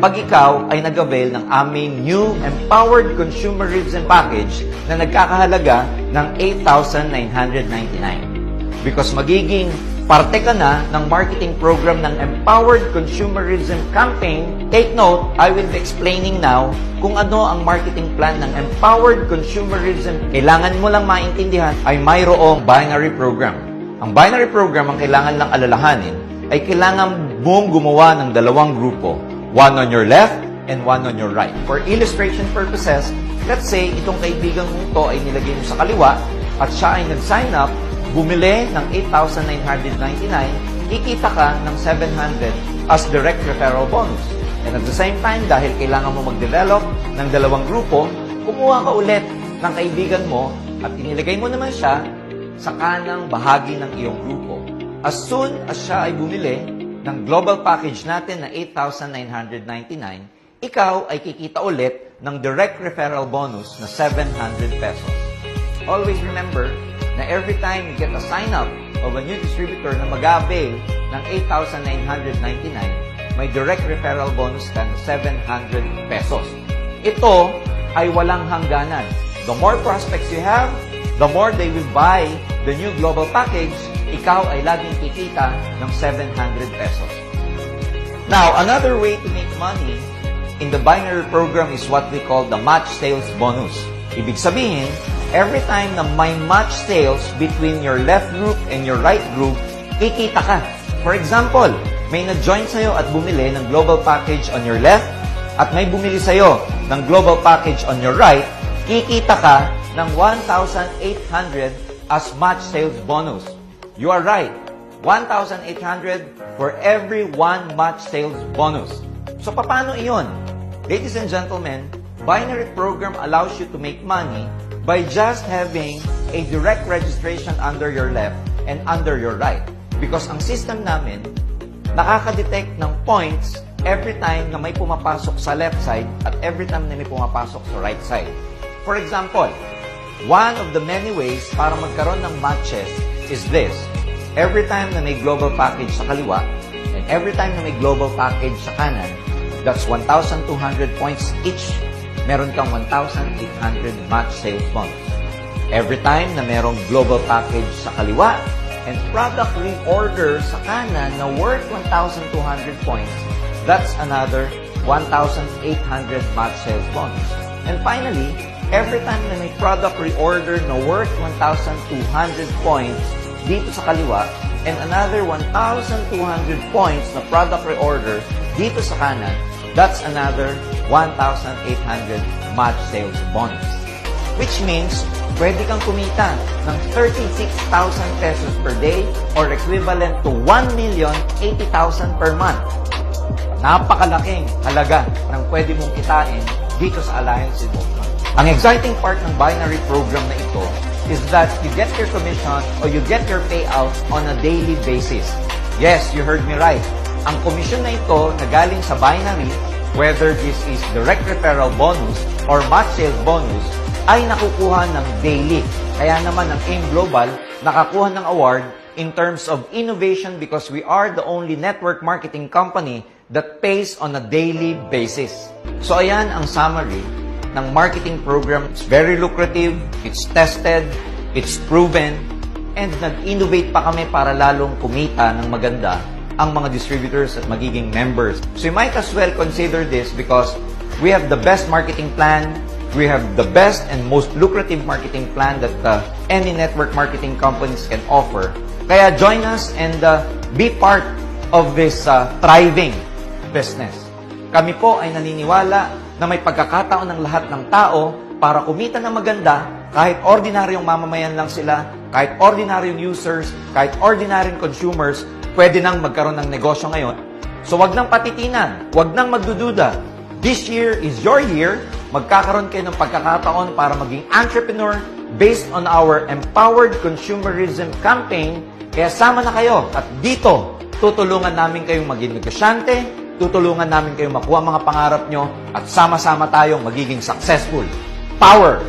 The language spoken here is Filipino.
pag ikaw ay nag-avail ng aming new Empowered Consumerism Package na nagkakahalaga ng 8,999. Because magiging parte ka na ng marketing program ng Empowered Consumerism Campaign. Take note, I will be explaining now kung ano ang marketing plan ng Empowered Consumerism. Kailangan mo lang maintindihan ay mayroong binary program. Ang binary program ang kailangan lang alalahanin ay kailangan mong gumawa ng dalawang grupo. One on your left and one on your right. For illustration purposes, let's say itong kaibigan mo ito ay nilagay mo sa kaliwa at siya ay nag-sign up, bumili ng 8,999, kikita ka ng 700 as direct referral bonus. And at the same time, dahil kailangan mo mag-develop ng dalawang grupo, kumuha ka ulit ng kaibigan mo at inilagay mo naman siya sa kanang bahagi ng iyong grupo. As soon as siya ay bumili ng global package natin na 8,999, ikaw ay kikita ulit ng direct referral bonus na 700 pesos. Always remember na every time you get a sign-up of a new distributor na mag-avail ng 8,999, may direct referral bonus ka na 700 pesos. Ito ay walang hangganan. The more prospects you have, the more they will buy the new global package, ikaw ay laging kikita ng 700 pesos. Now, another way to make money in the binary program is what we call the match sales bonus. Ibig sabihin, every time na may match sales between your left group and your right group, kikita ka. For example, may na-join sa'yo at bumili ng global package on your left at may bumili sa'yo ng global package on your right, kikita ka ng 1,800 as match sales bonus. You are right. 1,800 for every one match sales bonus. So, paano iyon? Ladies and gentlemen, binary program allows you to make money by just having a direct registration under your left and under your right. Because ang system namin, nakaka-detect ng points every time na may pumapasok sa left side at every time na may pumapasok sa right side. For example, one of the many ways para magkaroon ng matches is this. Every time na may global package sa kaliwa and every time na may global package sa kanan, that's 1,200 points each. Meron kang 1,800 match sales bonus. Every time na merong global package sa kaliwa and product reorder sa kanan na worth 1,200 points, that's another 1,800 match sales bonus. And finally, every time na may product reorder na worth 1,200 points dito sa kaliwa and another 1,200 points na product reorder dito sa kanan, that's another 1,800 match sales bonus. Which means, pwede kang kumita ng 36,000 pesos per day or equivalent to 1,080,000 per month. Napakalaking halaga ng pwede mong kitain dito sa Alliance Investment. Ang exciting part ng binary program na ito is that you get your commission or you get your payout on a daily basis. Yes, you heard me right. Ang komisyon na ito na galing sa binary, whether this is direct referral bonus or match sales bonus, ay nakukuha ng daily. Kaya naman ang AIM Global nakakuha ng award in terms of innovation because we are the only network marketing company that pays on a daily basis. So ayan ang summary ng marketing program. It's very lucrative, it's tested, it's proven, and nag-innovate pa kami para lalong kumita ng maganda ang mga distributors at magiging members. So you might as well consider this because we have the best marketing plan, we have the best and most lucrative marketing plan that any network marketing companies can offer. Kaya join us and be part of this thriving business. Kami po ay naniniwala na may pagkakataon ng lahat ng tao para kumita ng maganda kahit ordinaryong mamamayan lang sila, kahit ordinaryong users, kahit ordinaryong consumers, pwede nang magkaroon ng negosyo ngayon. So wag nang patitinan, wag nang magdududa. This year is your year. Magkakaroon kayo ng pagkakataon para maging entrepreneur based on our Empowered Consumerism Campaign. Kaya sama na kayo at dito, tutulungan namin kayong maging negosyante, tutulungan namin kayong makuha mga pangarap nyo at sama-sama tayong magiging successful. Power!